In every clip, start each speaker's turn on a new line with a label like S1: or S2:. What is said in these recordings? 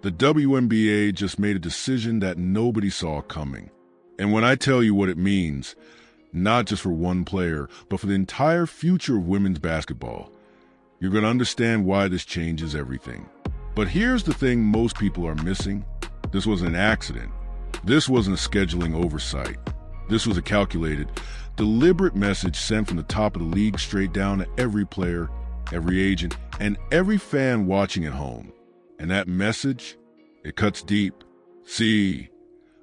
S1: The WNBA just made a decision that nobody saw coming. And when I tell you what it means, not just for one player, but for the entire future of women's basketball, you're going to understand why this changes everything. But here's the thing most people are missing. This wasn't an accident. This wasn't a scheduling oversight. This was a calculated, deliberate message sent from the top of the league straight down to every player, every agent, and every fan watching at home. And that message, it cuts deep. See,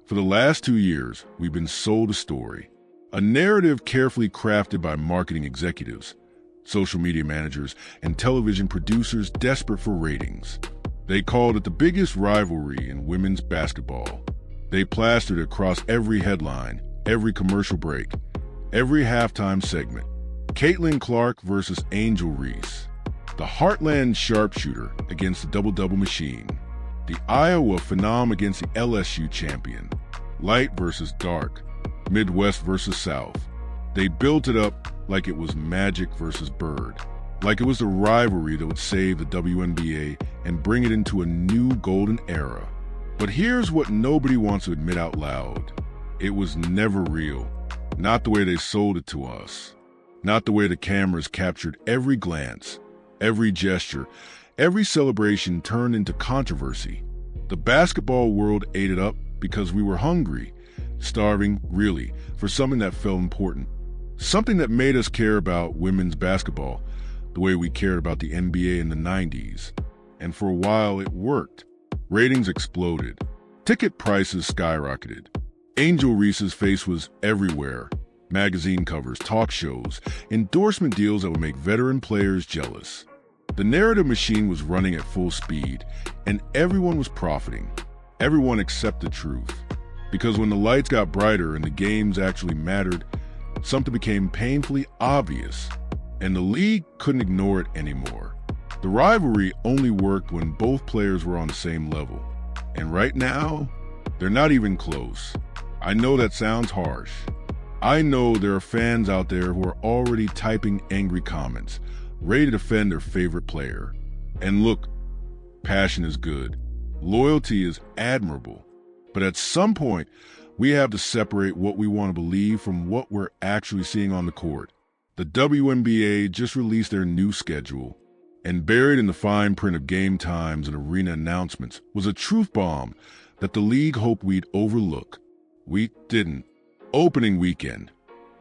S1: for the last 2 years, we've been sold a story, a narrative carefully crafted by marketing executives, social media managers, and television producers desperate for ratings. They called it the biggest rivalry in women's basketball. They plastered it across every headline, every commercial break, every halftime segment. Caitlin Clark versus Angel Reese. The Heartland sharpshooter against the double-double machine. The Iowa phenom against the LSU champion. Light versus dark. Midwest versus South. They built it up like it was Magic versus Bird. Like it was the rivalry that would save the WNBA and bring it into a new golden era. But here's what nobody wants to admit out loud. It was never real. Not the way they sold it to us. Not the way the cameras captured every glance, every gesture, every celebration turned into controversy. The basketball world ate it up because we were hungry, starving, really, for something that felt important. Something that made us care about women's basketball the way we cared about the NBA in the 90s. And for a while, it worked. Ratings exploded. Ticket prices skyrocketed. Angel Reese's face was everywhere. Magazine covers, talk shows, endorsement deals that would make veteran players jealous. The narrative machine was running at full speed, and everyone was profiting. Everyone except the truth. Because when the lights got brighter and the games actually mattered, something became painfully obvious, and the league couldn't ignore it anymore. The rivalry only worked when both players were on the same level. And right now, they're not even close. I know that sounds harsh. I know there are fans out there who are already typing angry comments, ready to defend their favorite player. And look, passion is good. Loyalty is admirable. But at some point, we have to separate what we want to believe from what we're actually seeing on the court. The WNBA just released their new schedule, and buried in the fine print of game times and arena announcements was a truth bomb that the league hoped we'd overlook. We didn't. Opening weekend,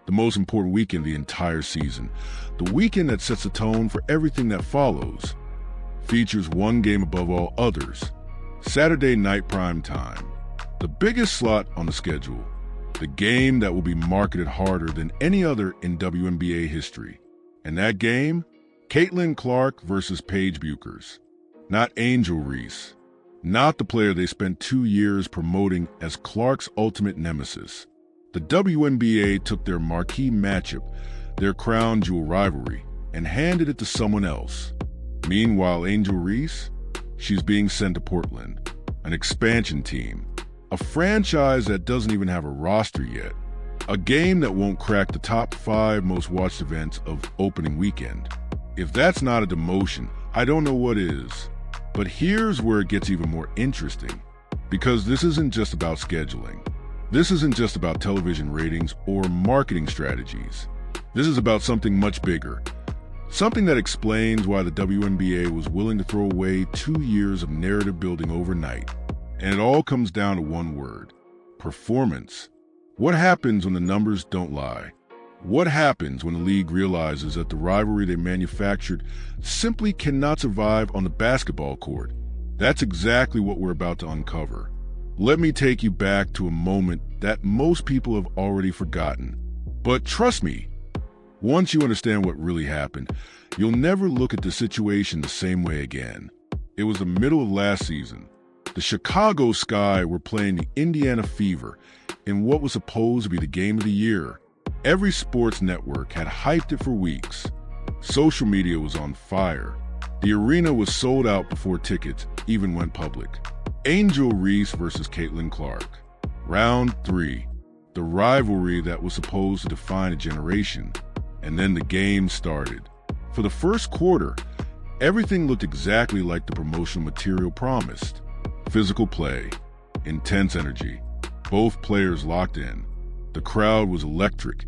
S1: the most important weekend of the entire season, the weekend that sets the tone for everything that follows, features one game above all others, Saturday night prime time, the biggest slot on the schedule, the game that will be marketed harder than any other in WNBA history. And that game? Caitlin Clark versus Paige Bueckers. Not Angel Reese. Not the player they spent 2 years promoting as Clark's ultimate nemesis. The WNBA took their marquee matchup, their crown jewel rivalry, and handed it to someone else. Meanwhile, Angel Reese, she's being sent to Portland, an expansion team, a franchise that doesn't even have a roster yet, a game that won't crack the top 5 most watched events of opening weekend. If that's not a demotion, I don't know what is. But here's where it gets even more interesting, because this isn't just about scheduling. This isn't just about television ratings or marketing strategies. This is about something much bigger. Something that explains why the WNBA was willing to throw away 2 years of narrative building overnight. And it all comes down to one word: performance. What happens when the numbers don't lie? What happens when the league realizes that the rivalry they manufactured simply cannot survive on the basketball court? That's exactly what we're about to uncover. Let me take you back to a moment that most people have already forgotten. But trust me, once you understand what really happened, you'll never look at the situation the same way again. It was the middle of last season. The Chicago Sky were playing the Indiana Fever in what was supposed to be the game of the year. Every sports network had hyped it for weeks. Social media was on fire. The arena was sold out before tickets even went public. Angel Reese versus Caitlin Clark. Round 3. The rivalry that was supposed to define a generation. And then the game started. For the first quarter, everything looked exactly like the promotional material promised. Physical play, intense energy, both players locked in. The crowd was electric,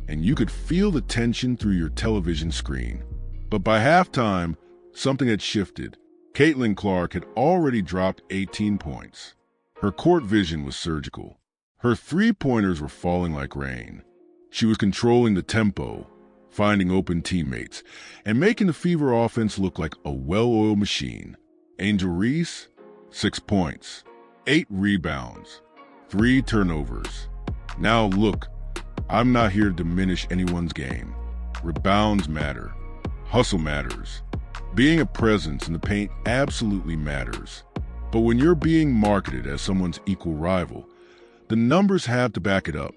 S1: and you could feel the tension through your television screen. But by halftime, something had shifted. Caitlin Clark had already dropped 18 points. Her court vision was surgical. Her three-pointers were falling like rain. She was controlling the tempo, finding open teammates, and making the Fever offense look like a well-oiled machine. Angel Reese, 6 points, 8 rebounds, 3 turnovers. Now look, I'm not here to diminish anyone's game. Rebounds matter. Hustle matters. Being a presence in the paint absolutely matters. But when you're being marketed as someone's equal rival, the numbers have to back it up.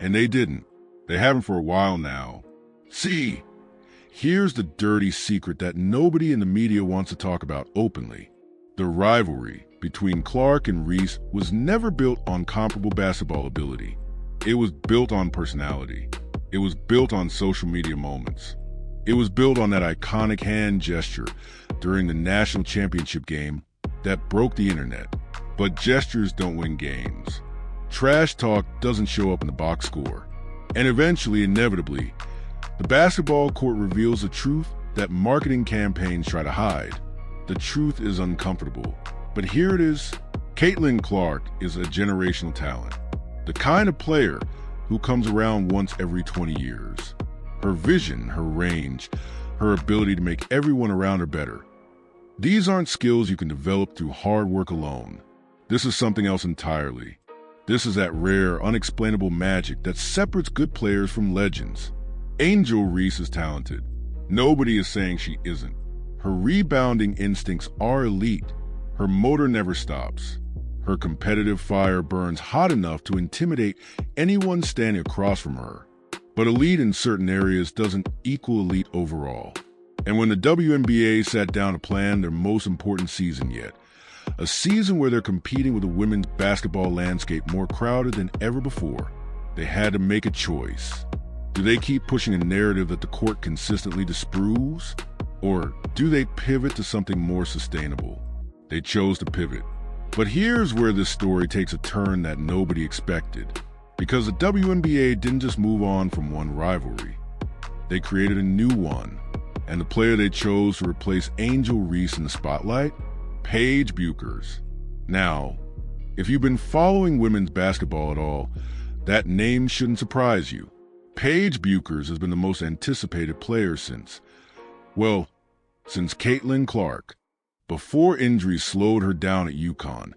S1: And they didn't. They haven't for a while now. See, here's the dirty secret that nobody in the media wants to talk about openly. The rivalry between Clark and Reese was never built on comparable basketball ability. It was built on personality. It was built on social media moments. It was built on that iconic hand gesture during the national championship game that broke the internet. But gestures don't win games. Trash talk doesn't show up in the box score. And eventually, inevitably, the basketball court reveals the truth that marketing campaigns try to hide. The truth is uncomfortable. But here it is. Caitlin Clark is a generational talent. The kind of player who comes around once every 20 years. Her vision, her range, her ability to make everyone around her better. These aren't skills you can develop through hard work alone. This is something else entirely. This is that rare, unexplainable magic that separates good players from legends. Angel Reese is talented. Nobody is saying she isn't. Her rebounding instincts are elite. Her motor never stops. Her competitive fire burns hot enough to intimidate anyone standing across from her. But elite in certain areas doesn't equal elite overall. And when the WNBA sat down to plan their most important season yet, a season where they're competing with a women's basketball landscape more crowded than ever before, they had to make a choice. Do they keep pushing a narrative that the court consistently disproves? Or do they pivot to something more sustainable? They chose to pivot. But here's where this story takes a turn that nobody expected. Because the WNBA didn't just move on from one rivalry. They created a new one. And the player they chose to replace Angel Reese in the spotlight? Paige Bueckers. Now, if you've been following women's basketball at all, that name shouldn't surprise you. Paige Bueckers has been the most anticipated player since Caitlin Clark. Before injuries slowed her down at UConn,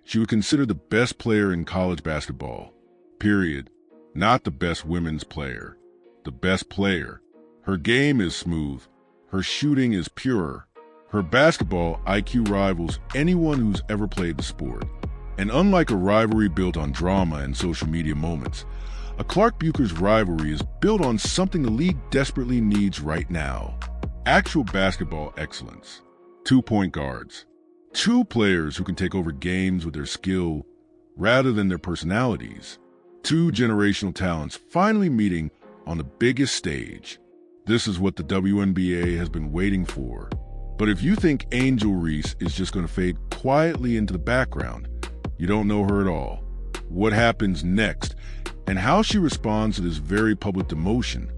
S1: she was considered the best player in college basketball. Period. Not the best women's player. The best player. Her game is smooth. Her shooting is pure. Her basketball IQ rivals anyone who's ever played the sport. And unlike a rivalry built on drama and social media moments, a Clark-Bueckers rivalry is built on something the league desperately needs right now. Actual basketball excellence. 2 point guards. 2 players who can take over games with their skill rather than their personalities. 2 generational talents finally meeting on the biggest stage. This is what the WNBA has been waiting for. But if you think Angel Reese is just going to fade quietly into the background, you don't know her at all. What happens next and how she responds to this very public demotion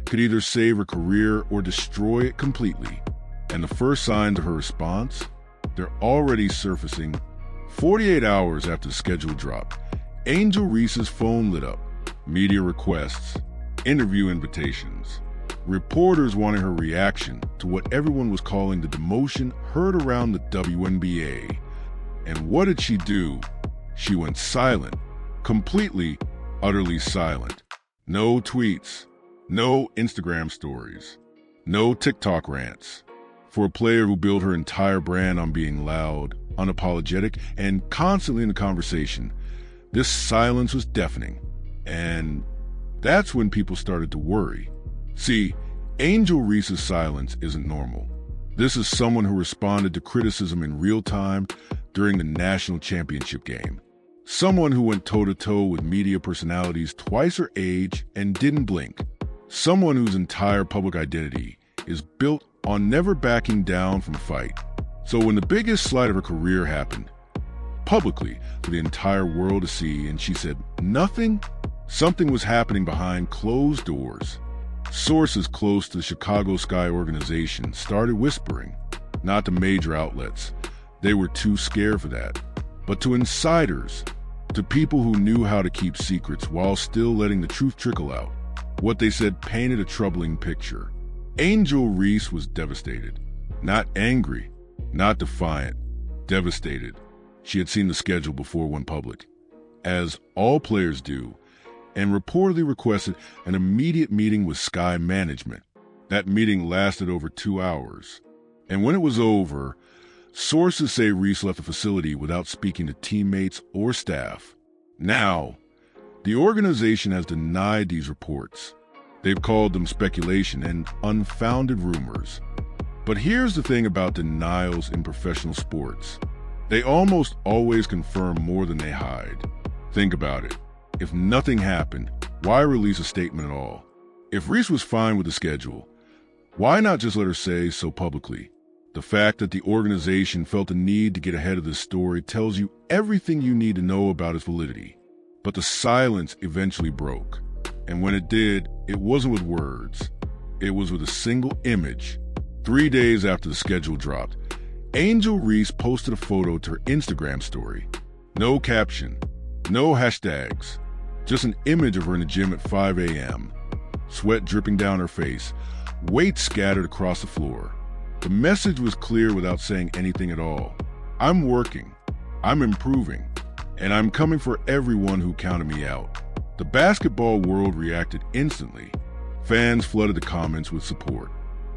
S1: could either save her career or destroy it completely. And the first signs of her response, they're already surfacing. 48 hours after the schedule dropped, Angel Reese's phone lit up. Media requests, interview invitations, reporters wanting her reaction to what everyone was calling the demotion heard around the WNBA. And what did she do? She went silent, completely, utterly silent. No tweets, no Instagram stories, no TikTok rants. For a player who built her entire brand on being loud, unapologetic, and constantly in the conversation, this silence was deafening. And that's when people started to worry. See, Angel Reese's silence isn't normal. This is someone who responded to criticism in real time during the national championship game. Someone who went toe-to-toe with media personalities twice her age and didn't blink. Someone whose entire public identity is built on never backing down from a fight. So when the biggest slide of her career happened, publicly for the entire world to see, and she said nothing? Something was happening behind closed doors. Sources close to the Chicago Sky organization started whispering, not to major outlets. They were too scared for that. But to insiders, to people who knew how to keep secrets while still letting the truth trickle out, what they said painted a troubling picture. Angel Reese was devastated. Not angry, not defiant, devastated. She had seen the schedule before it went public, as all players do, and reportedly requested an immediate meeting with Sky management. That meeting lasted over 2 hours. And when it was over, sources say Reese left the facility without speaking to teammates or staff. Now, the organization has denied these reports. They've called them speculation and unfounded rumors. But here's the thing about denials in professional sports. They almost always confirm more than they hide. Think about it. If nothing happened, why release a statement at all? If Reese was fine with the schedule, why not just let her say so publicly? The fact that the organization felt the need to get ahead of this story tells you everything you need to know about its validity. But the silence eventually broke. And when it did, it wasn't with words. It was with a single image. 3 days after the schedule dropped, Angel Reese posted a photo to her Instagram story. No caption, no hashtags, just an image of her in the gym at 5 a.m., sweat dripping down her face, weight scattered across the floor. The message was clear without saying anything at all. I'm working, I'm improving, and I'm coming for everyone who counted me out. The basketball world reacted instantly. Fans flooded the comments with support.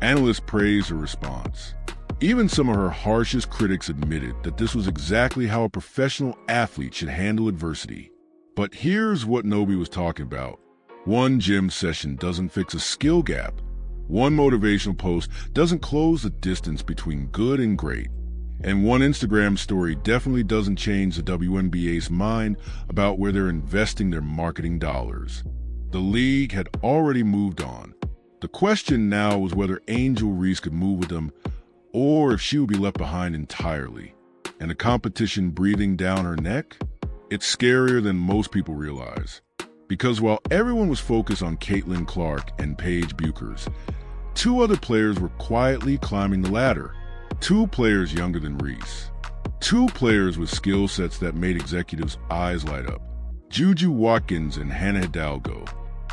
S1: Analysts praised her response. Even some of her harshest critics admitted that this was exactly how a professional athlete should handle adversity. But here's what nobody was talking about. One gym session doesn't fix a skill gap. One motivational post doesn't close the distance between good and great. And one Instagram story definitely doesn't change the WNBA's mind about where they're investing their marketing dollars. The league had already moved on. The question now was whether Angel Reese could move with them or if she would be left behind entirely. And the competition breathing down her neck? It's scarier than most people realize. Because while everyone was focused on Caitlin Clark and Paige Bueckers, 2 other players were quietly climbing the ladder. 2 players younger than Reese. 2 players with skill sets that made executives' eyes light up. Juju Watkins and Hannah Hidalgo.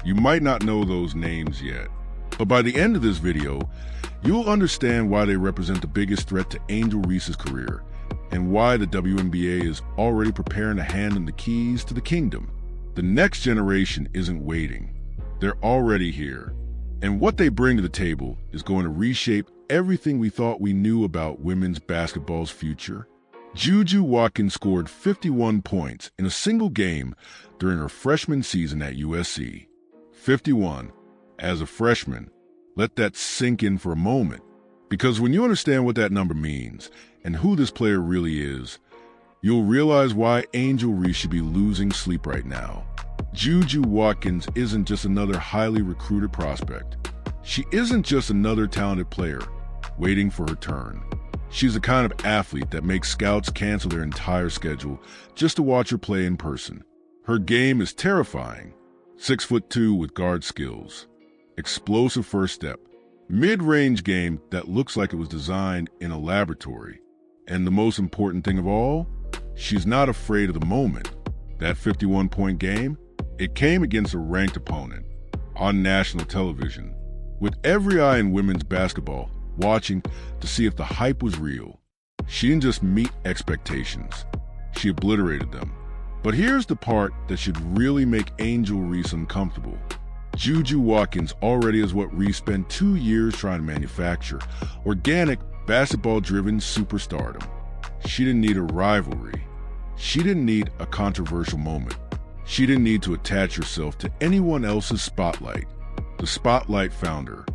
S1: You might not know those names yet, but by the end of this video, you'll understand why they represent the biggest threat to Angel Reese's career and why the WNBA is already preparing to hand them the keys to the kingdom. The next generation isn't waiting. They're already here. And what they bring to the table is going to reshape everything we thought we knew about women's basketball's future. Juju Watkins scored 51 points in a single game during her freshman season at USC. 51. As a freshman, let that sink in for a moment. Because when you understand what that number means and who this player really is, you'll realize why Angel Reese should be losing sleep right now. Juju Watkins isn't just another highly recruited prospect. She isn't just another talented player waiting for her turn. She's the kind of athlete that makes scouts cancel their entire schedule just to watch her play in person. Her game is terrifying. 6'2" with guard skills. Explosive first step. Mid-range game that looks like it was designed in a laboratory. And the most important thing of all, she's not afraid of the moment. That 51-point game, it came against a ranked opponent on national television, with every eye in women's basketball watching to see if the hype was real. She didn't just meet expectations, she obliterated them. But here's the part that should really make Angel Reese uncomfortable. Juju Watkins already is what Reese spent 2 years trying to manufacture: organic, basketball-driven superstardom. She didn't need a rivalry. She didn't need a controversial moment. She didn't need to attach herself to anyone else's spotlight. The spotlight found her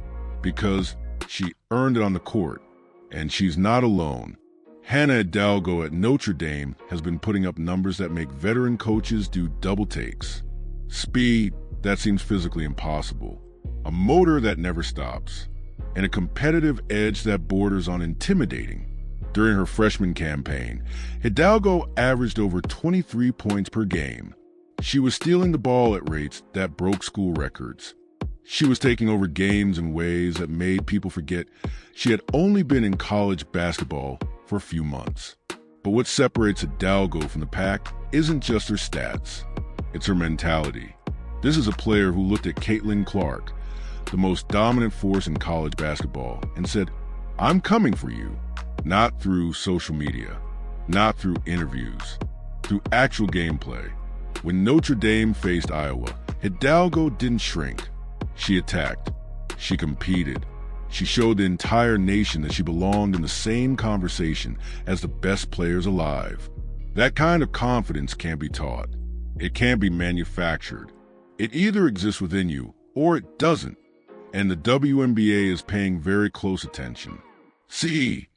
S1: because she earned it on the court, and she's not alone. Hannah Hidalgo at Notre Dame has been putting up numbers that make veteran coaches do double takes. Speed that seems physically impossible. A motor that never stops. And a competitive edge that borders on intimidating. During her freshman campaign, Hidalgo averaged over 23 points per game. She was stealing the ball at rates that broke school records. She was taking over games in ways that made people forget she had only been in college basketball for a few months. But what separates Hidalgo from the pack isn't just her stats. It's her mentality. This is a player who looked at Caitlin Clark, the most dominant force in college basketball, and said, "I'm coming for you." Not through social media, not through interviews, through actual gameplay. When Notre Dame faced Iowa, Hidalgo didn't shrink. She attacked. She competed. She showed the entire nation that she belonged in the same conversation as the best players alive. That kind of confidence can't be taught. It can't be manufactured. It either exists within you or it doesn't. And the WNBA is paying very close attention. See,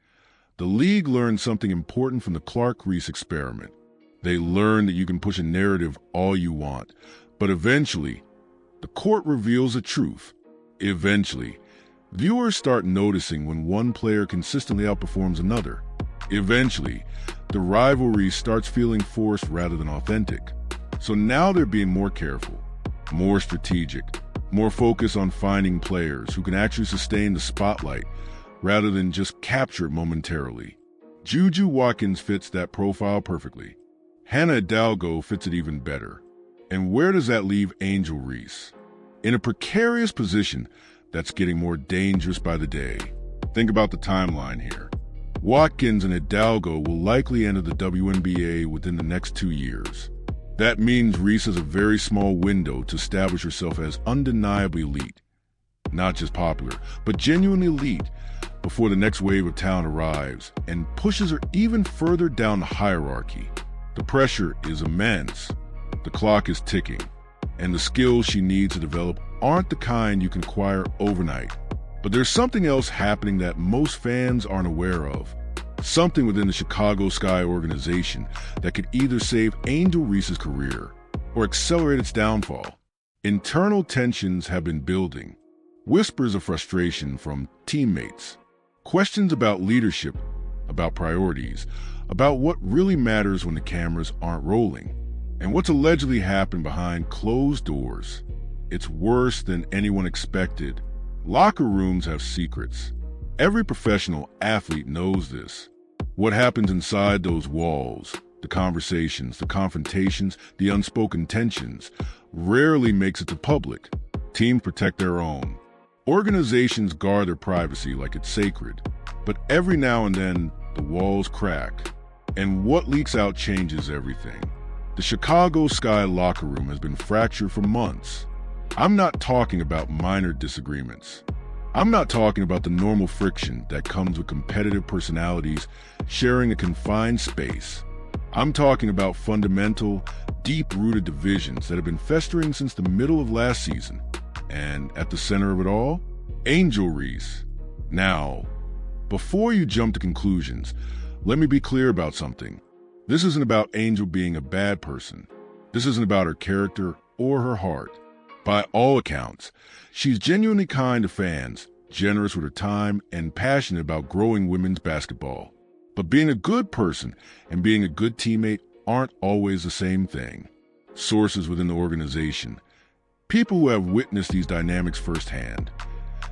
S1: the league learned something important from the Clark-Reese experiment. They learned that you can push a narrative all you want, but eventually, the court reveals the truth. Eventually, viewers start noticing when one player consistently outperforms another. Eventually, the rivalry starts feeling forced rather than authentic. So now they're being more careful, more strategic, more focused on finding players who can actually sustain the spotlight rather than just capture it momentarily. Juju Watkins fits that profile perfectly. Hannah Hidalgo fits it even better. And where does that leave Angel Reese? In a precarious position that's getting more dangerous by the day. Think about the timeline here. Watkins and Hidalgo will likely enter the WNBA within the next 2 years. That means Reese has a very small window to establish herself as undeniably elite. Not just popular, but genuinely elite before the next wave of talent arrives and pushes her even further down the hierarchy. The pressure is immense. The clock is ticking, and the skills she needs to develop aren't the kind you can acquire overnight. But there's something else happening that most fans aren't aware of. Something within the Chicago Sky organization that could either save Angel Reese's career or accelerate its downfall. Internal tensions have been building. Whispers of frustration from teammates. Questions about leadership, about priorities, about what really matters when the cameras aren't rolling, and what's allegedly happened behind closed doors. It's worse than anyone expected. Locker rooms have secrets. Every professional athlete knows this. What happens inside those walls, the conversations, the confrontations, the unspoken tensions, rarely makes it to public. Teams protect their own. Organizations guard their privacy like it's sacred. But every now and then, the walls crack. And what leaks out changes everything. The Chicago Sky locker room has been fractured for months. I'm not talking about minor disagreements. I'm not talking about the normal friction that comes with competitive personalities sharing a confined space. I'm talking about fundamental, deep-rooted divisions that have been festering since the middle of last season. And at the center of it all, Angel Reese. Now, before you jump to conclusions, let me be clear about something. This isn't about Angel being a bad person. This isn't about her character or her heart. By all accounts, she's genuinely kind to fans, generous with her time, and passionate about growing women's basketball. But being a good person and being a good teammate aren't always the same thing. Sources within the organization, people who have witnessed these dynamics firsthand,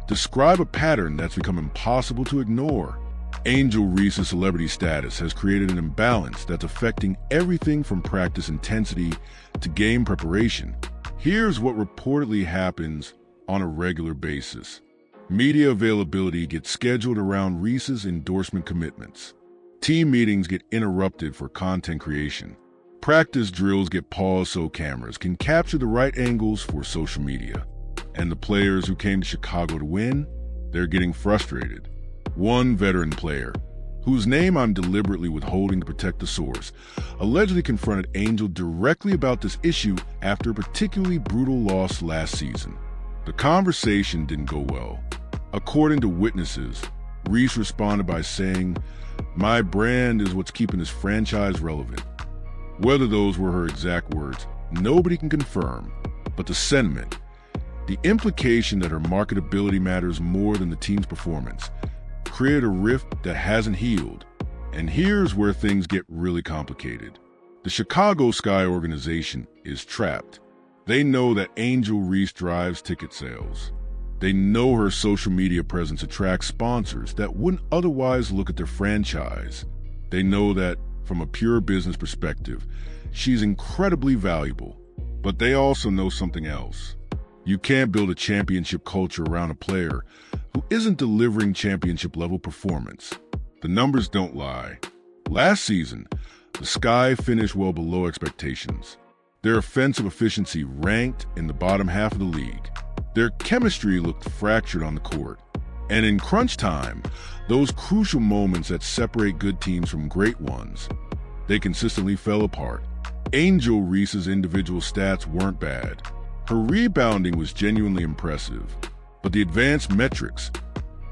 S1: describe a pattern that's become impossible to ignore. Angel Reese's celebrity status has created an imbalance that's affecting everything from practice intensity to game preparation. Here's what reportedly happens on a regular basis. Media availability gets scheduled around Reese's endorsement commitments. Team meetings get interrupted for content creation. Practice drills get paused so cameras can capture the right angles for social media. And the players who came to Chicago to win, they're getting frustrated. One veteran player, whose name I'm deliberately withholding to protect the source, allegedly confronted Angel directly about this issue after a particularly brutal loss last season. The conversation didn't go well. According to witnesses, Reese responded by saying, "My brand is what's keeping this franchise relevant." Whether those were her exact words, nobody can confirm, but the sentiment, the implication that her marketability matters more than the team's performance, created a rift that hasn't healed. And here's where things get really complicated. The Chicago Sky organization is trapped. They know that Angel Reese drives ticket sales. They know her social media presence attracts sponsors that wouldn't otherwise look at their franchise. They know that, from a pure business perspective, she's incredibly valuable. But they also know something else. You can't build a championship culture around a player who isn't delivering championship-level performance. The numbers don't lie. Last season, the Sky finished well below expectations. Their offensive efficiency ranked in the bottom half of the league. Their chemistry looked fractured on the court. And in crunch time, those crucial moments that separate good teams from great ones, they consistently fell apart. Angel Reese's individual stats weren't bad. Her rebounding was genuinely impressive. But the advanced metrics,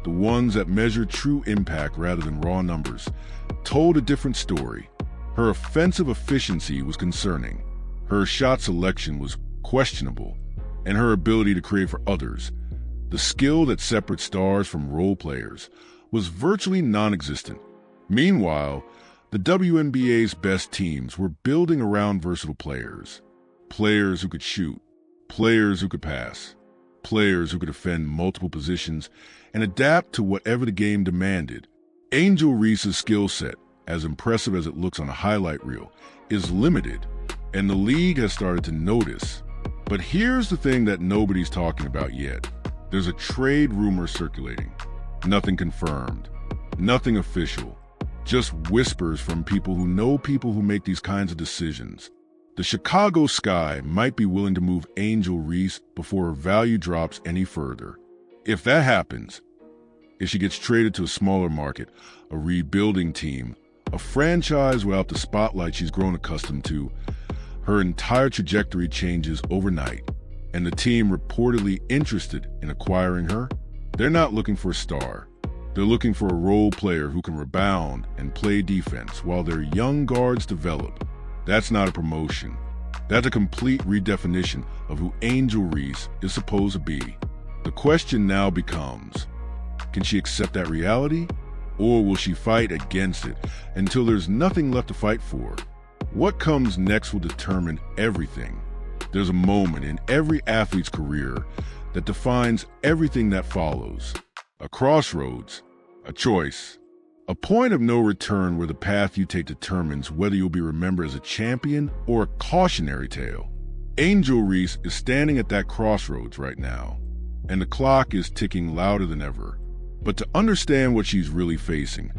S1: the ones that measure true impact rather than raw numbers, told a different story. Her offensive efficiency was concerning. Her shot selection was questionable. And her ability to create for others, the skill that separates stars from role players, was virtually non-existent. Meanwhile, the WNBA's best teams were building around versatile players. Players who could shoot, players who could pass, players who could defend multiple positions and adapt to whatever the game demanded. Angel Reese's skill set, as impressive as it looks on a highlight reel, is limited, and the league has started to notice. But here's the thing that nobody's talking about yet. There's a trade rumor circulating. Nothing confirmed. Nothing official. Just whispers from people who know people who make these kinds of decisions. The Chicago Sky might be willing to move Angel Reese before her value drops any further. If that happens, if she gets traded to a smaller market, a rebuilding team, a franchise without the spotlight she's grown accustomed to, her entire trajectory changes overnight, and the team reportedly interested in acquiring her, they're not looking for a star. They're looking for a role player who can rebound and play defense while their young guards develop. That's not a promotion. That's a complete redefinition of who Angel Reese is supposed to be. The question now becomes, can she accept that reality? Or will she fight against it until there's nothing left to fight for? What comes next will determine everything. There's a moment in every athlete's career that defines everything that follows. A crossroads, a choice, a point of no return where the path you take determines whether you'll be remembered as a champion or a cautionary tale. Angel Reese is standing at that crossroads right now, and the clock is ticking louder than ever. But to understand what she's really facing,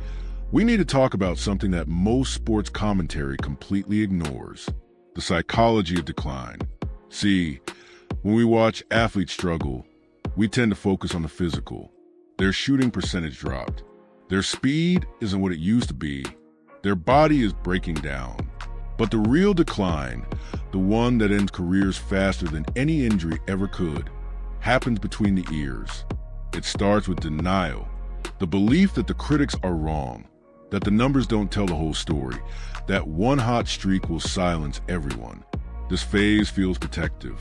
S1: we need to talk about something that most sports commentary completely ignores: the psychology of decline. See, when we watch athletes struggle, we tend to focus on the physical. Their shooting percentage dropped. Their speed isn't what it used to be. Their body is breaking down. But the real decline, the one that ends careers faster than any injury ever could, happens between the ears. It starts with denial, the belief that the critics are wrong, that the numbers don't tell the whole story, that one hot streak will silence everyone. This phase feels protective.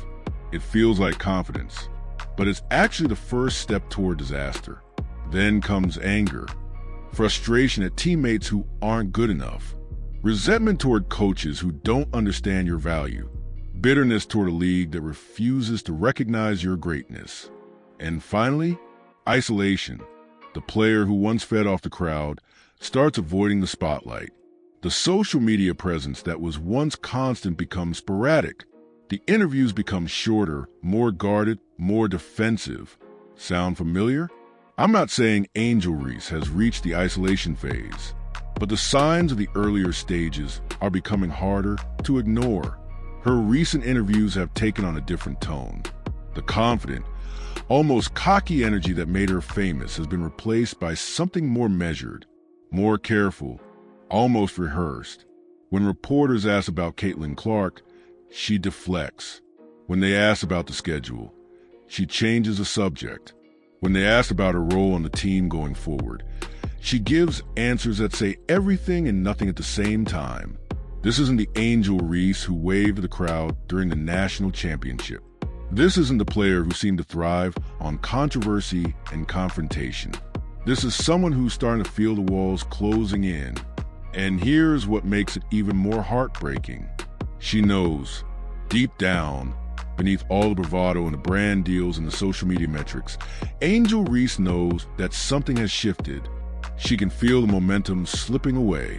S1: It feels like confidence, but it's actually the first step toward disaster. Then comes anger, frustration at teammates who aren't good enough, resentment toward coaches who don't understand your value, bitterness toward a league that refuses to recognize your greatness. And finally, isolation. The player who once fed off the crowd starts avoiding the spotlight. The social media presence that was once constant becomes sporadic. The interviews become shorter, more guarded, more defensive. Sound familiar? I'm not saying Angel Reese has reached the isolation phase, but the signs of the earlier stages are becoming harder to ignore. Her recent interviews have taken on a different tone. The confident, almost cocky energy that made her famous has been replaced by something more measured, more careful, almost rehearsed. When reporters ask about Caitlin Clark, she deflects. When they ask about the schedule, she changes the subject. When they ask about her role on the team going forward, she gives answers that say everything and nothing at the same time. This isn't the Angel Reese who waved to the crowd during the national championship. This isn't the player who seemed to thrive on controversy and confrontation. This is someone who's starting to feel the walls closing in, And here's what makes it even more heartbreaking. She knows, deep down, beneath all the bravado and the brand deals and the social media metrics, Angel Reese knows that something has shifted. She can feel the momentum slipping away.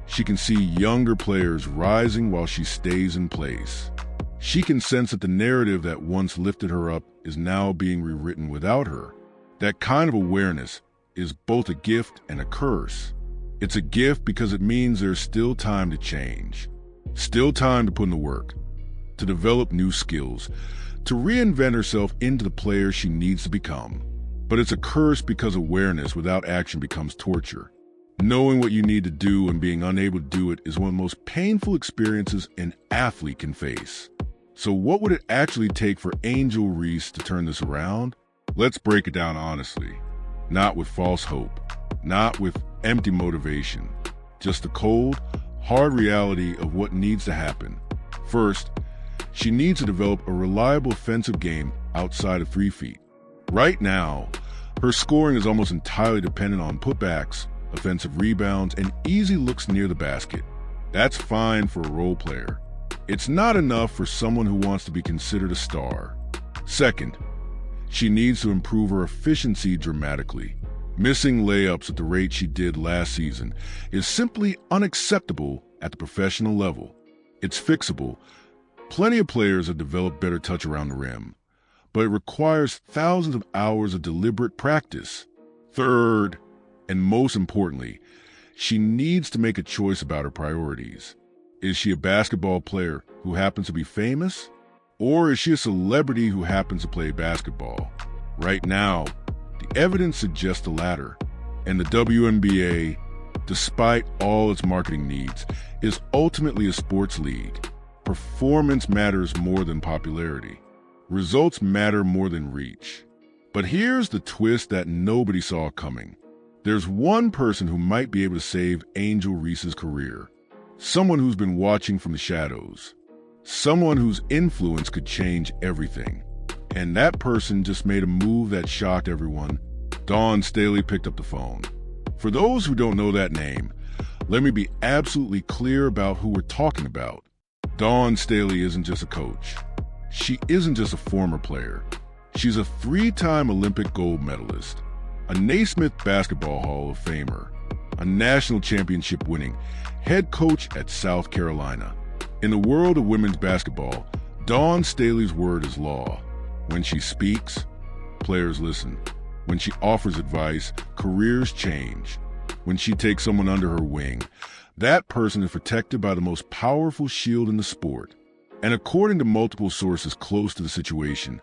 S1: She can see younger players rising while she stays in place. She can sense that the narrative that once lifted her up is now being rewritten without her. That kind of awareness is both a gift and a curse. It's a gift because it means there's still time to change, still time to put in the work, to develop new skills, to reinvent herself into the player she needs to become. But it's a curse because awareness without action becomes torture. Knowing what you need to do and being unable to do it is one of the most painful experiences an athlete can face. So what would it actually take for Angel Reese to turn this around? Let's break it down honestly. Not with false hope, not with empty motivation, just the cold, hard reality of what needs to happen. First, she needs to develop a reliable offensive game outside of 3 feet. Right now, her scoring is almost entirely dependent on putbacks, offensive rebounds, and easy looks near the basket. That's fine for a role player. It's not enough for someone who wants to be considered a star. Second, she needs to improve her efficiency dramatically. Missing layups at the rate she did last season is simply unacceptable at the professional level. It's fixable. Plenty of players have developed better touch around the rim, but it requires thousands of hours of deliberate practice. Third, and most importantly, she needs to make a choice about her priorities. Is she a basketball player who happens to be famous? Or is she a celebrity who happens to play basketball? Right now, the evidence suggests the latter. And the WNBA, despite all its marketing needs, is ultimately a sports league. Performance matters more than popularity. Results matter more than reach. But here's the twist that nobody saw coming. There's one person who might be able to save Angel Reese's career. Someone who's been watching from the shadows. Someone whose influence could change everything. And that person just made a move that shocked everyone. Staley picked up the phone. For those who don't know that name, let me be absolutely clear about who we're talking about. Staley isn't just a coach. She isn't just a former player. She's a 3-time Olympic gold medalist, a Naismith Basketball Hall of Famer, a national championship winning head coach at South Carolina. In the world of women's basketball, Staley's word is law. When she speaks, players listen. When she offers advice, careers change. When she takes someone under her wing, that person is protected by the most powerful shield in the sport. And according to multiple sources close to the situation,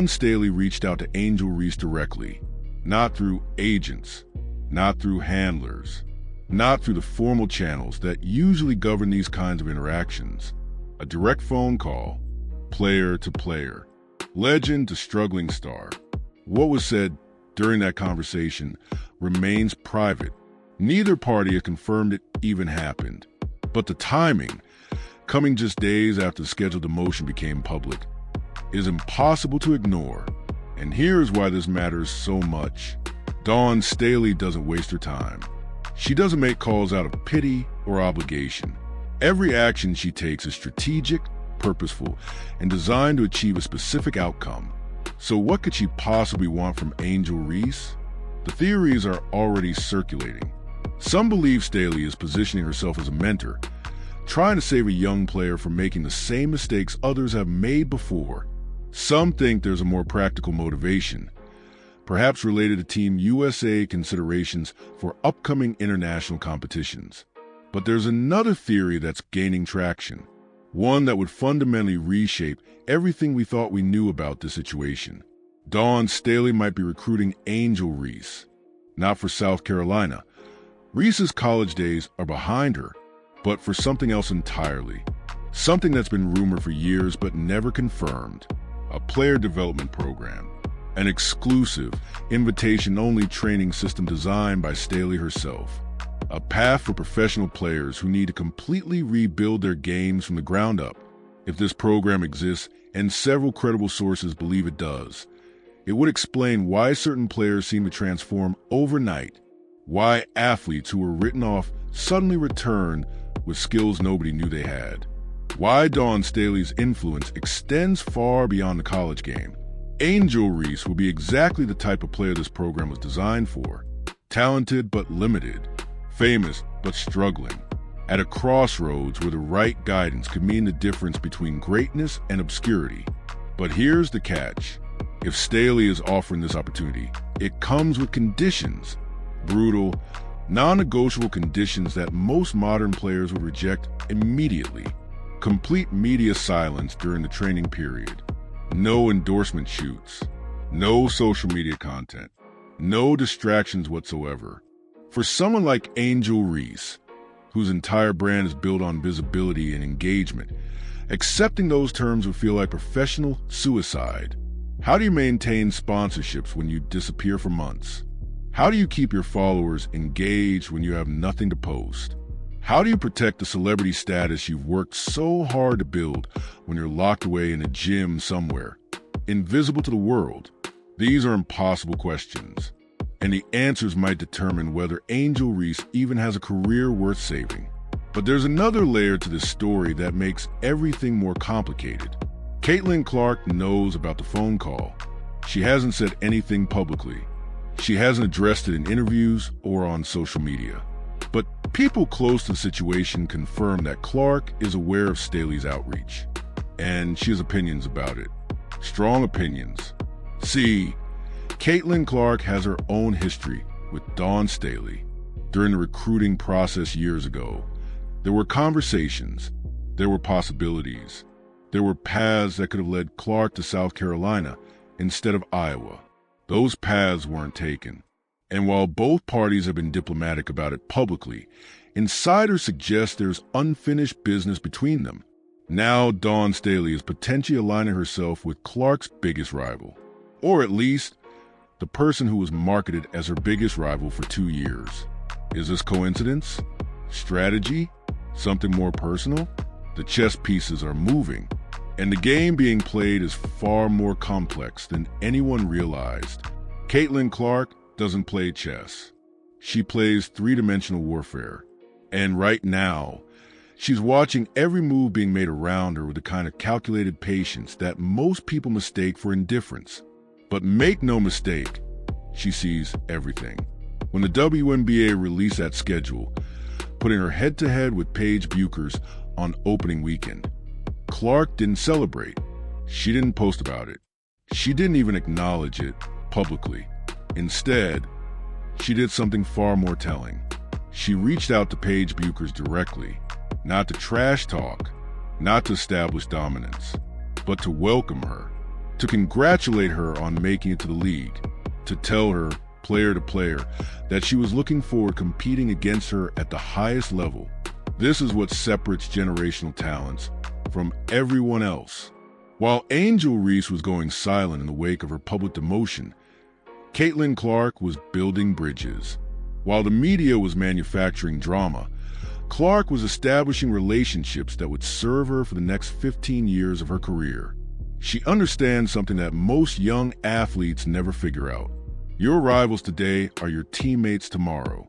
S1: Staley reached out to Angel Reese directly, not through agents, not through handlers, not through the formal channels that usually govern these kinds of interactions. A direct phone call, player to player, legend to struggling star. What was said during that conversation remains private. Neither party has confirmed it even happened. But the timing, coming just days after the scheduled demotion became public, is impossible to ignore. And here's why this matters so much. Staley doesn't waste her time. She doesn't make calls out of pity or obligation. Every action she takes is strategic, purposeful, and designed to achieve a specific outcome. So what could she possibly want from Angel Reese? The theories are already circulating. Some believe Staley is positioning herself as a mentor, trying to save a young player from making the same mistakes others have made before. Some think there's a more practical motivation, perhaps related to Team USA considerations for upcoming international competitions. But there's another theory that's gaining traction, one that would fundamentally reshape everything we thought we knew about this situation. Staley might be recruiting Angel Reese, not for South Carolina. Reese's college days are behind her, but for something else entirely. Something that's been rumored for years but never confirmed. A player development program. An exclusive, invitation-only training system designed by Staley herself. A path for professional players who need to completely rebuild their games from the ground up. If this program exists, and several credible sources believe it does, it would explain why certain players seem to transform overnight, why athletes who were written off suddenly returned with skills nobody knew they had. Why Dawn Staley's influence extends far beyond the college game. Angel Reese will be exactly the type of player this program was designed for. Talented but limited, famous but struggling, at a crossroads where the right guidance could mean the difference between greatness and obscurity. But here's the catch. If Staley is offering this opportunity, it comes with conditions. Brutal, non-negotiable conditions that most modern players would reject immediately. Complete media silence during the training period. No endorsement shoots. No social media content. No distractions whatsoever. For someone like Angel Reese, whose entire brand is built on visibility and engagement, accepting those terms would feel like professional suicide. How do you maintain sponsorships when you disappear for months? How do you keep your followers engaged when you have nothing to post? How do you protect the celebrity status you've worked so hard to build when you're locked away in a gym somewhere, invisible to the world? These are impossible questions, and the answers might determine whether Angel Reese even has a career worth saving. But there's another layer to this story that makes everything more complicated. Caitlin Clark knows about the phone call. She hasn't said anything publicly. She hasn't addressed it in interviews or on social media. But people close to the situation confirm that Clark is aware of Staley's outreach, and she has opinions about it. Strong opinions. See, Caitlin Clark has her own history with Dawn Staley. During the recruiting process years ago, there were conversations, there were possibilities, there were paths that could have led Clark to South Carolina instead of Iowa. Those paths weren't taken. And while both parties have been diplomatic about it publicly, insiders suggest there's unfinished business between them. Now Dawn Staley is potentially aligning herself with Clark's biggest rival, or at least the person who was marketed as her biggest rival for 2 years. Is this coincidence? Strategy? Something more personal? The chess pieces are moving, and the game being played is far more complex than anyone realized. Caitlin Clark doesn't play chess. She plays three-dimensional warfare. And right now, she's watching every move being made around her with the kind of calculated patience that most people mistake for indifference. But make no mistake, she sees everything. When the WNBA released that schedule, putting her head-to-head with Paige Bueckers on opening weekend, Clark didn't celebrate. She didn't post about it. She didn't even acknowledge it publicly. Instead, she did something far more telling. She reached out to Paige Bueckers directly, not to trash talk, not to establish dominance, but to welcome her, to congratulate her on making it to the league, to tell her, player to player, that she was looking forward to competing against her at the highest level. This is what separates generational talents from everyone else. While Angel Reese was going silent in the wake of her public demotion, Caitlin Clark was building bridges. While the media was manufacturing drama, Clark was establishing relationships that would serve her for the next 15 years of her career. She understands something that most young athletes never figure out. Your rivals today are your teammates tomorrow.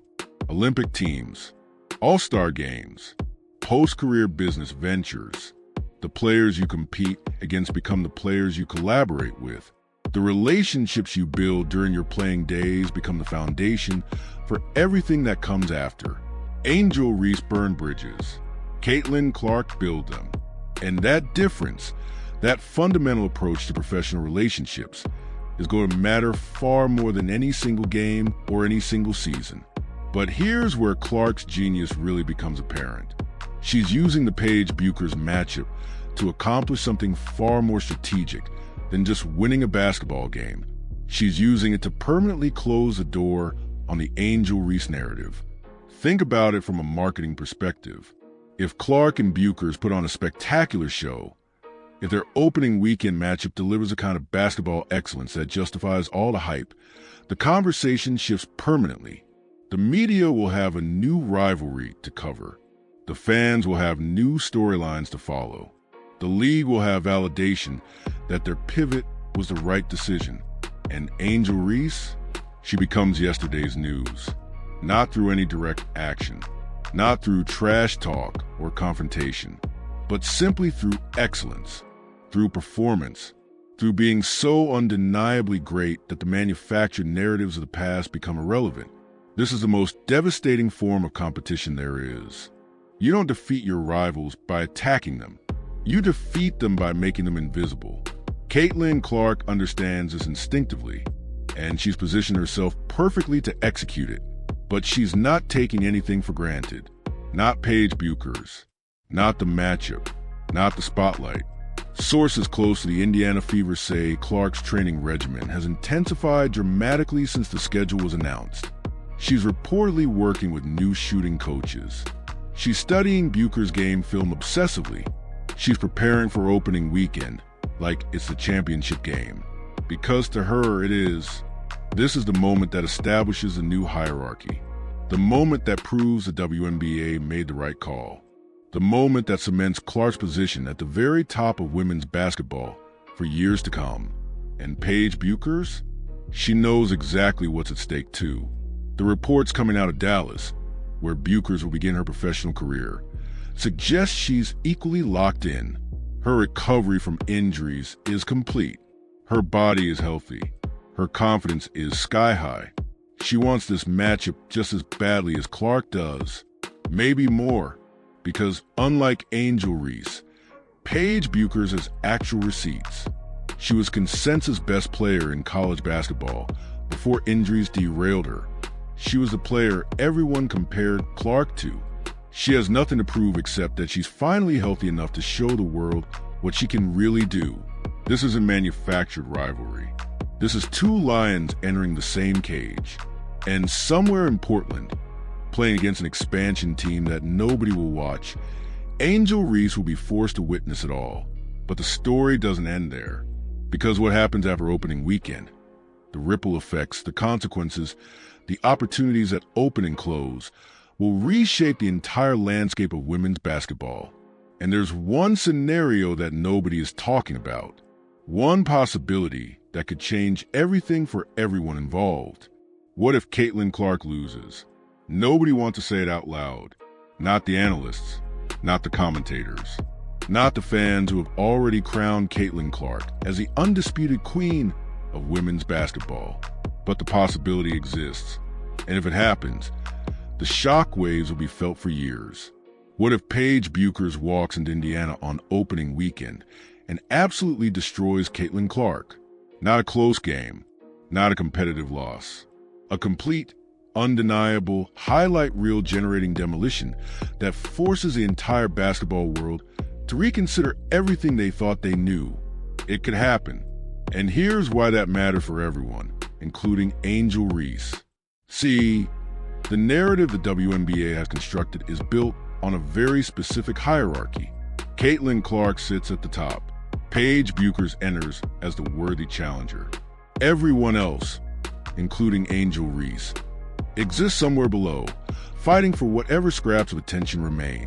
S1: Olympic teams, all-star games, post-career business ventures. The players you compete against become the players you collaborate with. The relationships you build during your playing days become the foundation for everything that comes after. Angel Reese burned bridges. Caitlin Clark built them. And that difference, that fundamental approach to professional relationships, is going to matter far more than any single game or any single season. But here's where Clark's genius really becomes apparent. She's using the Paige Bueckers matchup to accomplish something far more strategic than just winning a basketball game. She's using it to permanently close the door on the Angel Reese narrative. Think about it from a marketing perspective. If Clark and Bueckers put on a spectacular show, if their opening weekend matchup delivers a kind of basketball excellence that justifies all the hype, the conversation shifts permanently. The media will have a new rivalry to cover. The fans will have new storylines to follow. The league will have validation that their pivot was the right decision. And Angel Reese, she becomes yesterday's news, not through any direct action, not through trash talk or confrontation, but simply through excellence, through performance, through being so undeniably great that the manufactured narratives of the past become irrelevant. This is the most devastating form of competition there is. You don't defeat your rivals by attacking them. You defeat them by making them invisible. Caitlin Clark understands this instinctively, and she's positioned herself perfectly to execute it. But she's not taking anything for granted. Not Paige Bueckers, not the matchup, not the spotlight. Sources close to the Indiana Fever say Clark's training regimen has intensified dramatically since the schedule was announced. She's reportedly working with new shooting coaches. She's studying Bueckers' game film obsessively. She's preparing for opening weekend, like it's the championship game. Because to her it is. This is the moment that establishes a new hierarchy. The moment that proves the WNBA made the right call. The moment that cements Clark's position at the very top of women's basketball for years to come. And Paige Bueckers? She knows exactly what's at stake too. The reports coming out of Dallas, where Bueckers will begin her professional career, suggest she's equally locked in. Her recovery from injuries is complete. Her body is healthy. Her confidence is sky high. She wants this matchup just as badly as Clark does, maybe more, because unlike Angel Reese, Paige Bueckers has actual receipts. She was consensus best player in college basketball before injuries derailed her. She was the player everyone compared Clark to. She has nothing to prove except that she's finally healthy enough to show the world what she can really do. This isn't manufactured rivalry. This is two lions entering the same cage. And somewhere in Portland, playing against an expansion team that nobody will watch, Angel Reese will be forced to witness it all. But the story doesn't end there. Because what happens after opening weekend, the ripple effects, the consequences, the opportunities that open and close, will reshape the entire landscape of women's basketball. And there's one scenario that nobody is talking about. One possibility that could change everything for everyone involved. What if Caitlin Clark loses? Nobody wants to say it out loud. Not the analysts, not the commentators, not the fans who have already crowned Caitlin Clark as the undisputed queen of women's basketball. But the possibility exists. And if it happens, the shockwaves will be felt for years. What if Paige Bueckers walks into Indiana on opening weekend and absolutely destroys Caitlin Clark? Not a close game, not a competitive loss. A complete, undeniable, highlight reel generating demolition that forces the entire basketball world to reconsider everything they thought they knew. It could happen. And here's why that matters for everyone, including Angel Reese. See, the narrative the WNBA has constructed is built on a very specific hierarchy. Caitlin Clark sits at the top. Paige Bueckers enters as the worthy challenger. Everyone else, including Angel Reese, exists somewhere below, fighting for whatever scraps of attention remain.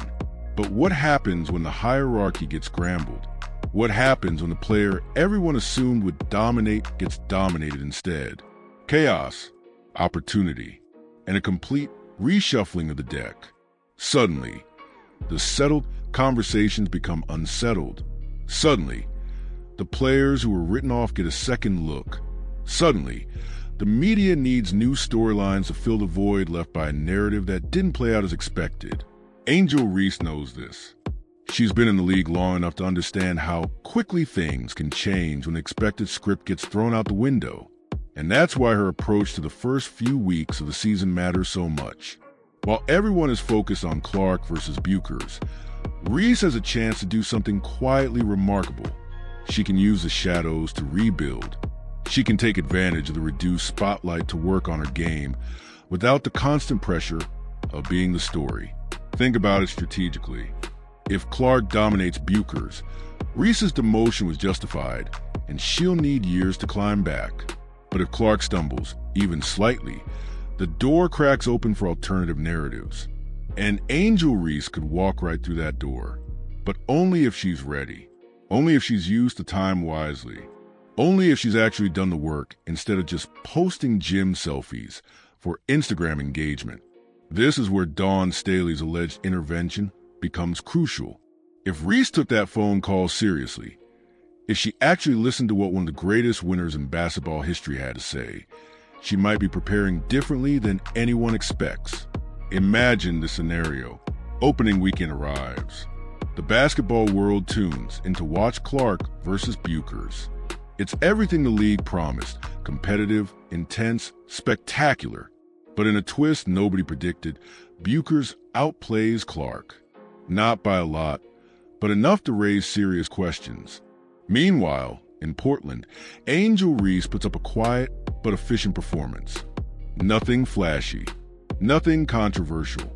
S1: But what happens when the hierarchy gets scrambled? What happens when the player everyone assumed would dominate gets dominated instead? Chaos, opportunity, and a complete reshuffling of the deck. Suddenly, the settled conversations become unsettled. Suddenly, the players who were written off get a second look. Suddenly, the media needs new storylines to fill the void left by a narrative that didn't play out as expected. Angel Reese knows this. She's been in the league long enough to understand how quickly things can change when the expected script gets thrown out the window. And that's why her approach to the first few weeks of the season matters so much. While everyone is focused on Clark versus Bueckers, Reese has a chance to do something quietly remarkable. She can use the shadows to rebuild. She can take advantage of the reduced spotlight to work on her game without the constant pressure of being the story. Think about it strategically. If Clark dominates Bueckers, Reese's demotion was justified, and she'll need years to climb back. But if Clark stumbles, even slightly, the door cracks open for alternative narratives. And Angel Reese could walk right through that door. But only if she's ready. Only if she's used the time wisely. Only if she's actually done the work instead of just posting gym selfies for Instagram engagement. This is where Dawn Staley's alleged intervention becomes crucial. If Reese took that phone call seriously, if she actually listened to what one of the greatest winners in basketball history had to say, she might be preparing differently than anyone expects. Imagine the scenario. Opening weekend arrives. The basketball world tunes in to watch Clark versus Bueckers. It's everything the league promised: competitive, intense, spectacular. But in a twist nobody predicted, Bueckers outplays Clark. Not by a lot, but enough to raise serious questions. Meanwhile, in Portland, Angel Reese puts up a quiet but efficient performance. Nothing flashy, nothing controversial,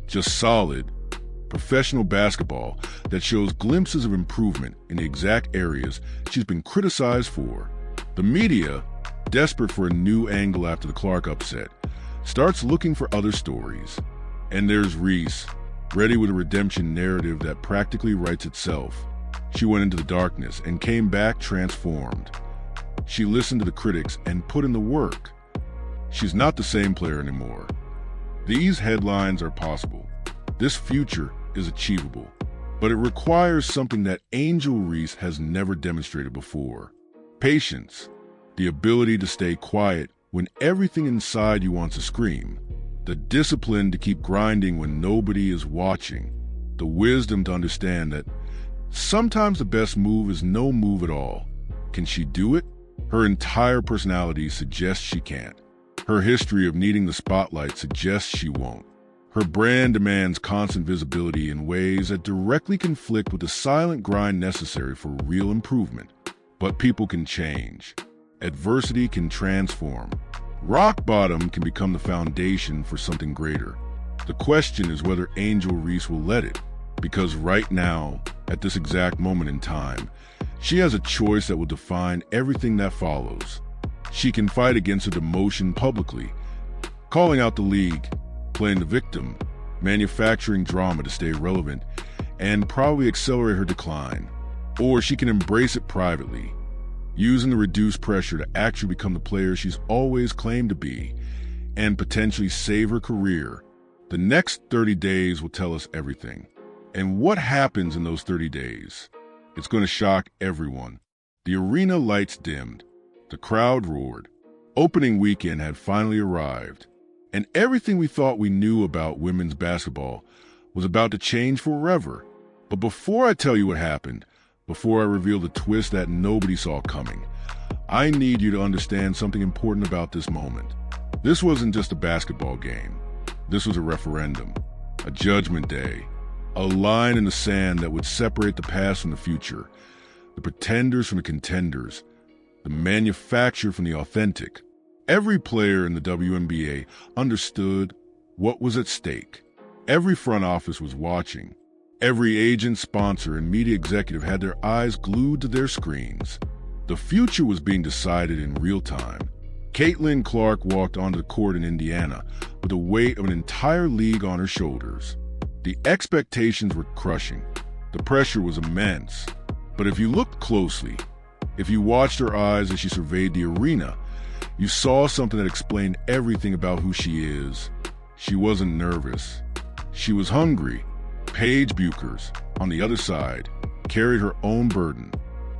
S1: just solid, professional basketball that shows glimpses of improvement in the exact areas she's been criticized for. The media, desperate for a new angle after the Clark upset, starts looking for other stories. And there's Reese, ready with a redemption narrative that practically writes itself. She went into the darkness and came back transformed. She listened to the critics and put in the work. She's not the same player anymore. These headlines are possible. This future is achievable, but it requires something that Angel Reese has never demonstrated before. Patience, the ability to stay quiet when everything inside you wants to scream, the discipline to keep grinding when nobody is watching, the wisdom to understand that sometimes the best move is no move at all. Can she do it? Her entire personality suggests she can't. Her history of needing the spotlight suggests she won't. Her brand demands constant visibility in ways that directly conflict with the silent grind necessary for real improvement. But people can change. Adversity can transform. Rock bottom can become the foundation for something greater. The question is whether Angel Reese will let it, because right now, at this exact moment in time, she has a choice that will define everything that follows. She can fight against her demotion publicly, calling out the league, playing the victim, manufacturing drama to stay relevant, and probably accelerate her decline. Or she can embrace it privately, using the reduced pressure to actually become the player she's always claimed to be, and potentially save her career. The next 30 days will tell us everything. And what happens in those 30 days? It's going to shock everyone. The arena lights dimmed. The crowd roared. Opening weekend had finally arrived. And everything we thought we knew about women's basketball was about to change forever. But before I tell you what happened, before I reveal the twist that nobody saw coming, I need you to understand something important about this moment. This wasn't just a basketball game. This was a referendum, a judgment day, a line in the sand that would separate the past from the future, the pretenders from the contenders, the manufactured from the authentic. Every player in the WNBA understood what was at stake. Every front office was watching. Every agent, sponsor, and media executive had their eyes glued to their screens. The future was being decided in real time. Caitlin Clark walked onto the court in Indiana with the weight of an entire league on her shoulders. The expectations were crushing. The pressure was immense. But if you looked closely, if you watched her eyes as she surveyed the arena, you saw something that explained everything about who she is. She wasn't nervous. She was hungry. Paige Bueckers, on the other side, carried her own burden,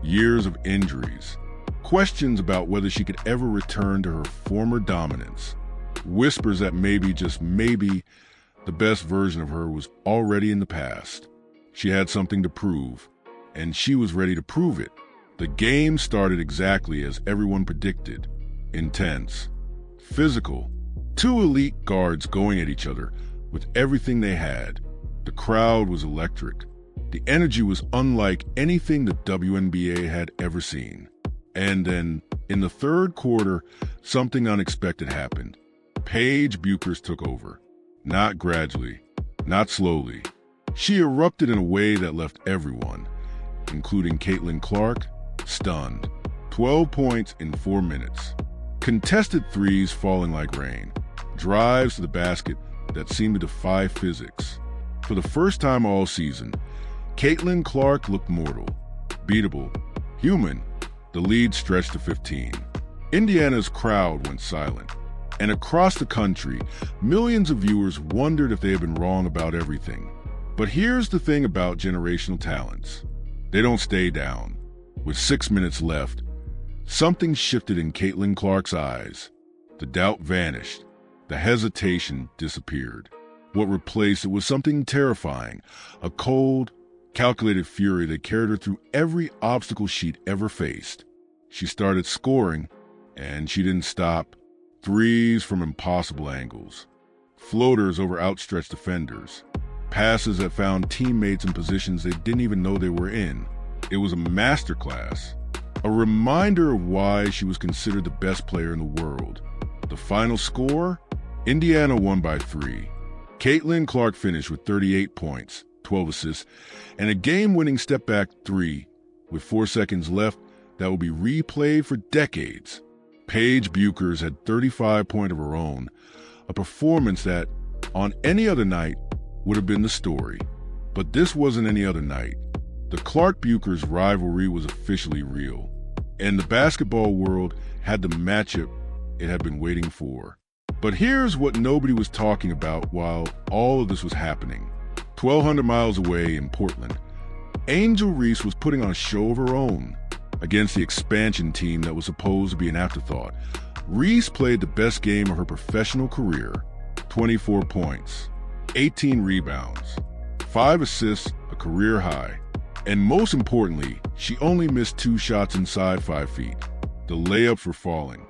S1: years of injuries, questions about whether she could ever return to her former dominance, whispers that maybe, just maybe, the best version of her was already in the past. She had something to prove, and she was ready to prove it. The game started exactly as everyone predicted. Intense, physical, two elite guards going at each other with everything they had. The crowd was electric. The energy was unlike anything the WNBA had ever seen. And then, in the third quarter, something unexpected happened. Paige Bueckers took over. Not gradually, not slowly. She erupted in a way that left everyone, including Caitlin Clark, stunned. 12 points in 4 minutes. Contested threes falling like rain. Drives to the basket that seemed to defy physics. For the first time all season, Caitlin Clark looked mortal, beatable, human. The lead stretched to 15. Indiana's crowd went silent. And across the country, millions of viewers wondered if they had been wrong about everything. But here's the thing about generational talents. They don't stay down. With 6 minutes left, something shifted in Caitlin Clark's eyes. The doubt vanished. The hesitation disappeared. What replaced it was something terrifying, a cold, calculated fury that carried her through every obstacle she'd ever faced. She started scoring, and she didn't stop. Threes from impossible angles, floaters over outstretched defenders, passes that found teammates in positions they didn't even know they were in. It was a masterclass, a reminder of why she was considered the best player in the world. The final score? Indiana won by 3. Caitlin Clark finished with 38 points, 12 assists, and a game-winning step-back 3 with 4 seconds left that will be replayed for decades. Paige Bueckers had 35 points of her own, a performance that, on any other night, would have been the story. But this wasn't any other night. The Clark-Bueckers rivalry was officially real, and the basketball world had the matchup it had been waiting for. But here's what nobody was talking about while all of this was happening. 1,200 miles away in Portland, Angel Reese was putting on a show of her own. Against the expansion team that was supposed to be an afterthought, Reese played the best game of her professional career. 24 points, 18 rebounds, 5 assists, a career high. And most importantly, she only missed 2 shots inside 5 feet. The layups were falling.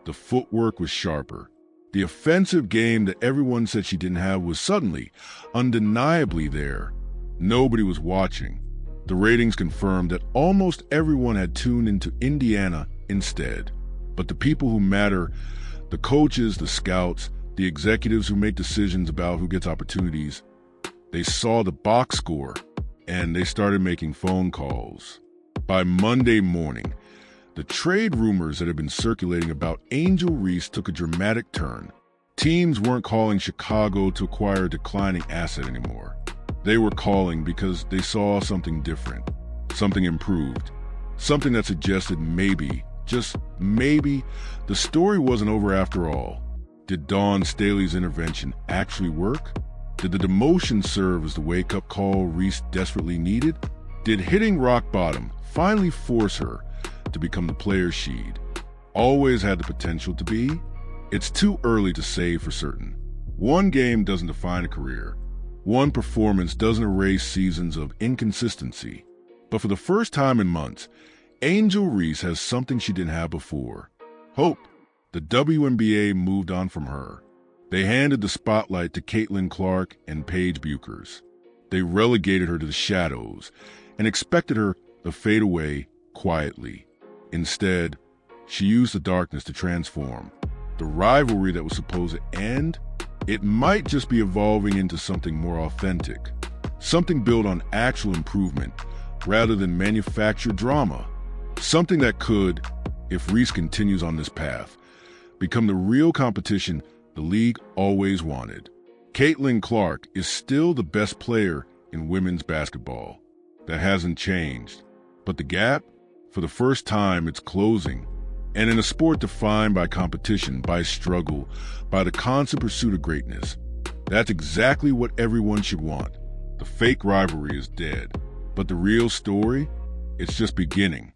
S1: The footwork was sharper. The offensive game that everyone said she didn't have was suddenly, undeniably there. Nobody was watching. The ratings confirmed that almost everyone had tuned into Indiana instead. But the people who matter, the coaches, the scouts, the executives who make decisions about who gets opportunities, they saw the box score and they started making phone calls. By Monday morning, the trade rumors that had been circulating about Angel Reese took a dramatic turn. Teams weren't calling Chicago to acquire a declining asset anymore. They were calling because they saw something different, something improved, something that suggested maybe, just maybe, the story wasn't over after all. Did Dawn Staley's intervention actually work? Did the demotion serve as the wake-up call Reese desperately needed? Did hitting rock bottom finally force her to become the player she'd always had the potential to be? It's too early to say for certain. One game doesn't define a career. One performance doesn't erase seasons of inconsistency. But for the first time in months, Angel Reese has something she didn't have before. Hope. The WNBA moved on from her. They handed the spotlight to Caitlin Clark and Paige Bueckers. They relegated her to the shadows and expected her to fade away quietly. Instead, she used the darkness to transform. The rivalry that was supposed to end, it might just be evolving into something more authentic, something built on actual improvement rather than manufactured drama, something that could, if Reese continues on this path, become the real competition the league always wanted. Caitlin Clark is still the best player in women's basketball. That hasn't changed. But the gap, for the first time, it's closing. And in a sport defined by competition, by struggle, by the constant pursuit of greatness, that's exactly what everyone should want. The fake rivalry is dead, but the real story, it's just beginning.